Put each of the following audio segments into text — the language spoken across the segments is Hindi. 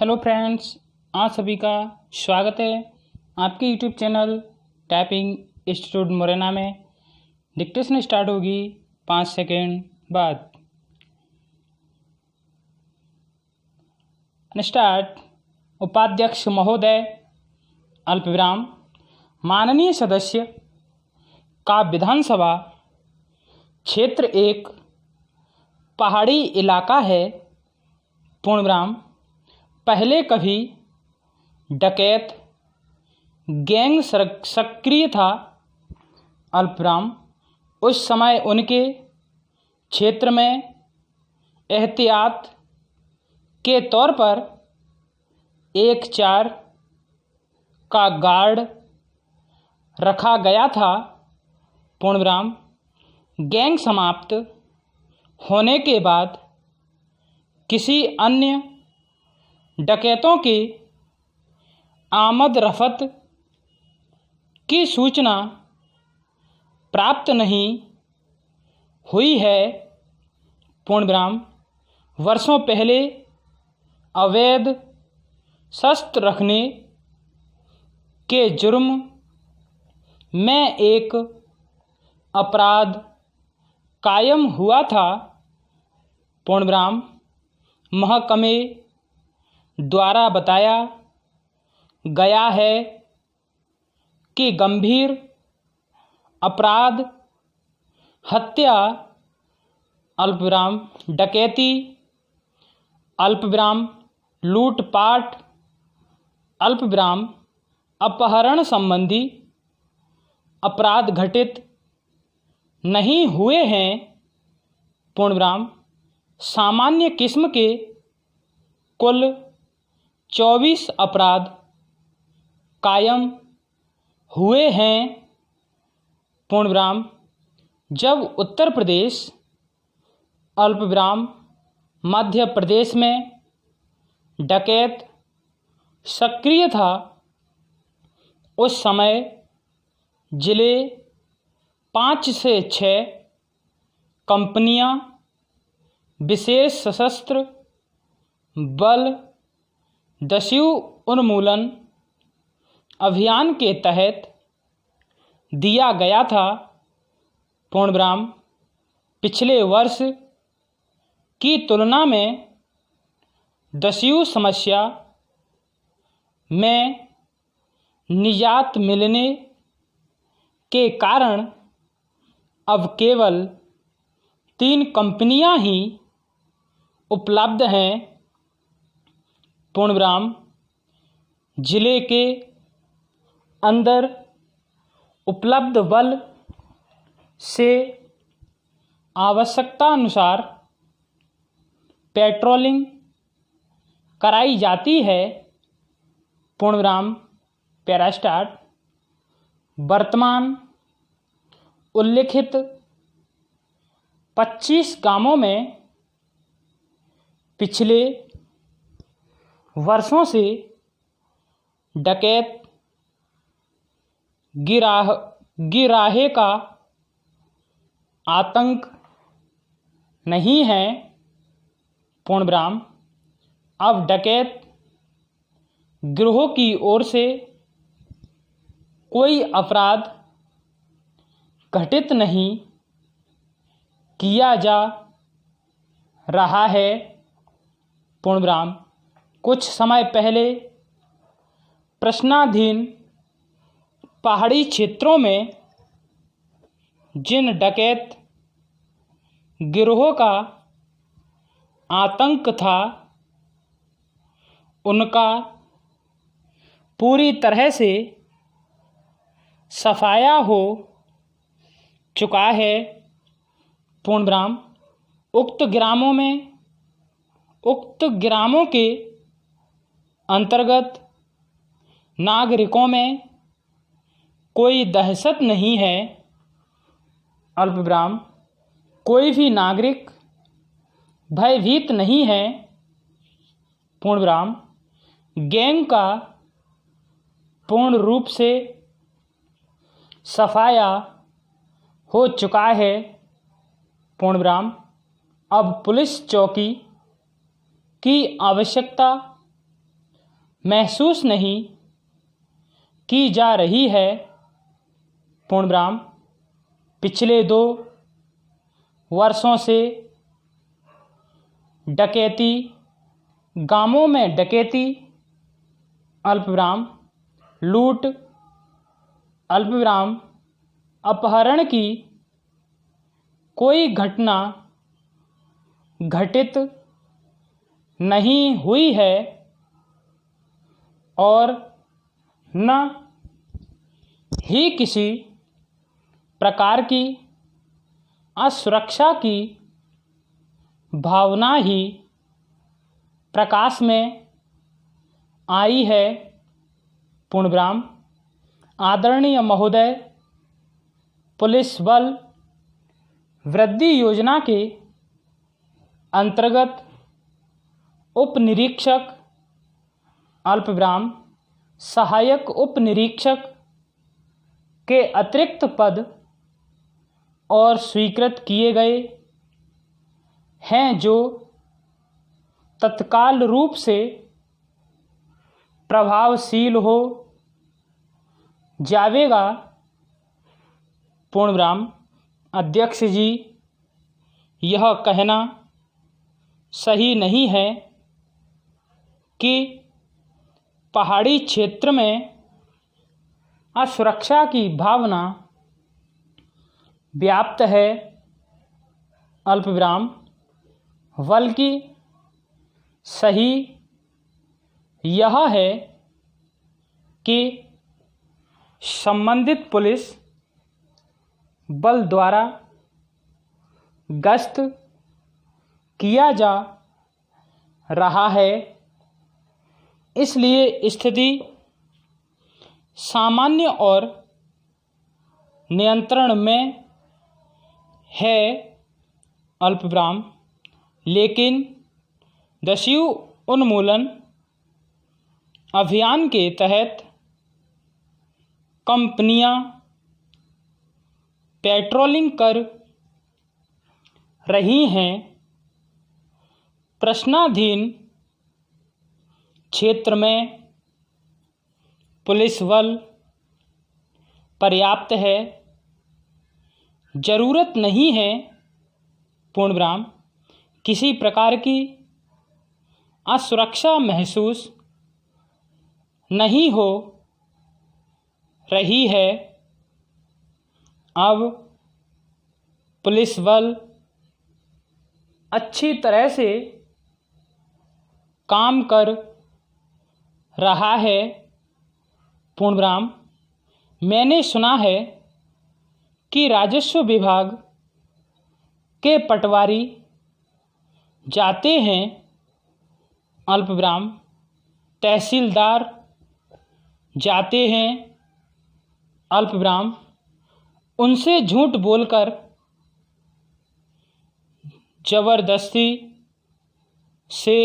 हेलो फ्रेंड्स, आप सभी का स्वागत है आपके YouTube channel typing institute Morena में। डिक्टेशन स्टार्ट होगी 5 सेकेंड बाद। स्टार्ट। उपाध्यक्ष महोदय अल्पविराम माननीय सदस्य का विधानसभा क्षेत्र एक पहाड़ी इलाका है। पूर्णविराम। पहले कभी डकैत गैंग सक्रिय था। अल्पविराम। उस समय उनके क्षेत्र में एहतियात के तौर पर 1-4 का गार्ड रखा गया था। पूर्णविराम। गैंग समाप्त होने के बाद किसी अन्य डकैतों की आमद रफत की सूचना प्राप्त नहीं हुई है। पूर्णविराम। वर्षों पहले अवैध शस्त्र रखने के जुर्म में एक अपराध कायम हुआ था। पूर्णविराम। महकमे द्वारा बताया गया है कि गंभीर अपराध हत्या अल्पविराम डकैती अल्पविराम लूटपाट अल्पविराम अपहरण संबंधी अपराध घटित नहीं हुए हैं। पूर्णविराम। सामान्य किस्म के कुल 24 अपराध कायम हुए हैं। पूर्णविराम। जब उत्तर प्रदेश अल्पविराम मध्य प्रदेश में डकैत सक्रिय था, उस समय जिले 5 से 6 कंपनियां विशेष सशस्त्र बल दस्यु उन्मूलन अभियान के तहत दिया गया था। पूर्णविराम। पिछले वर्ष की तुलना में दस्यु समस्या में निजात मिलने के कारण अब केवल 3 कंपनियां ही उपलब्ध हैं। पूर्णविराम। जिले के अंदर उपलब्ध बल से आवश्यकतानुसार पेट्रोलिंग कराई जाती है। पूर्णविराम। Para start. वर्तमान उल्लिखित 25 गांवों में पिछले वर्षों से डकैत गिराहे का आतंक नहीं है। पूर्णविराम। अब डकैत गिरोह की ओर से कोई अपराध घटित नहीं किया जा रहा है। पूर्णविराम। कुछ समय पहले प्रश्नाधीन पहाड़ी क्षेत्रों में जिन डकैत गिरोह का आतंक था, उनका पूरी तरह से सफाया हो चुका है। पूर्णविराम। उक्त ग्रामों के अंतर्गत नागरिकों में कोई दहशत नहीं है। अल्पविराम। कोई भी नागरिक भयभीत नहीं है। पूर्णविराम। गैंग का पूर्ण रूप से सफाया हो चुका है। पूर्णविराम। अब पुलिस चौकी की आवश्यकता महसूस नहीं की जा रही है। पूर्णविराम पिछले 2 वर्षों से डकैती, गांवों में डकैती, अल्पविराम लूट, अल्पविराम अपहरण की कोई घटना घटित नहीं हुई है और न ही किसी प्रकार की असुरक्षा की भावना ही प्रकाश में आई है। पूर्णविराम आदरणीय महोदय, पुलिस बल वृद्धि योजना के अंतर्गत उप निरीक्षक, अल्पविराम सहायक उप निरीक्षक के अतिरिक्त पद और स्वीकृत किए गए हैं, जो तत्काल रूप से प्रभावशील हो जावेगा। पूर्णविराम अध्यक्ष जी, यह कहना सही नहीं है कि पहाड़ी क्षेत्र में असुरक्षा की भावना व्याप्त है। अल्पविराम बल्कि सही यह है कि संबंधित पुलिस बल द्वारा गश्त किया जा रहा है, इसलिए स्थिति सामान्य और नियंत्रण में है। अल्पविराम लेकिन दस्यु उन्मूलन अभियान के तहत कंपनियां पेट्रोलिंग कर रही हैं। प्रश्नाधीन क्षेत्र में पुलिस बल पर्याप्त है। जरूरत नहीं है पूर्णविराम किसी प्रकार की असुरक्षा महसूस नहीं हो रही है। अब पुलिस बल अच्छी तरह से काम कर रहा है। पूर्णविराम मैंने सुना है कि राजस्व विभाग के पटवारी जाते हैं। अल्पविराम तहसीलदार जाते हैं। अल्पविराम उनसे झूठ बोलकर जबरदस्ती से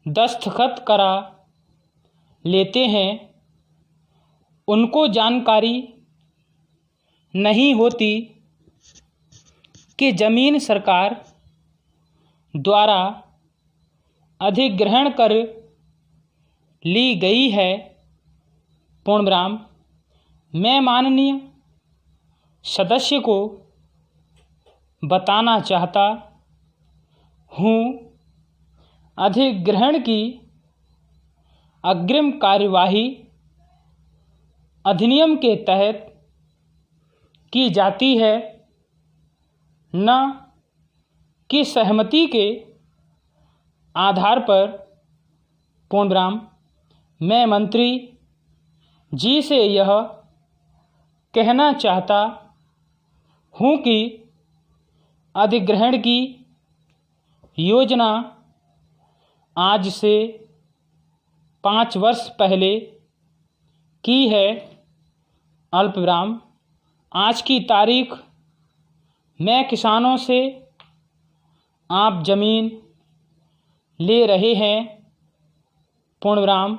दस्तखत करा लेते हैं। उनको जानकारी नहीं होती कि जमीन सरकार द्वारा अधिग्रहण कर ली गई है। पूर्णविराम मैं माननीय सदस्य को बताना चाहता हूँ, अधिग्रहण की अग्रिम कार्यवाही अधिनियम के तहत की जाती है, न कि सहमति के आधार पर। पूर्णविराम मैं मंत्री जी से यह कहना चाहता हूँ कि अधिग्रहण की योजना आज से 5 वर्ष पहले की है। अल्पविराम आज की तारीख में किसानों से आप जमीन ले रहे हैं। पूर्णविराम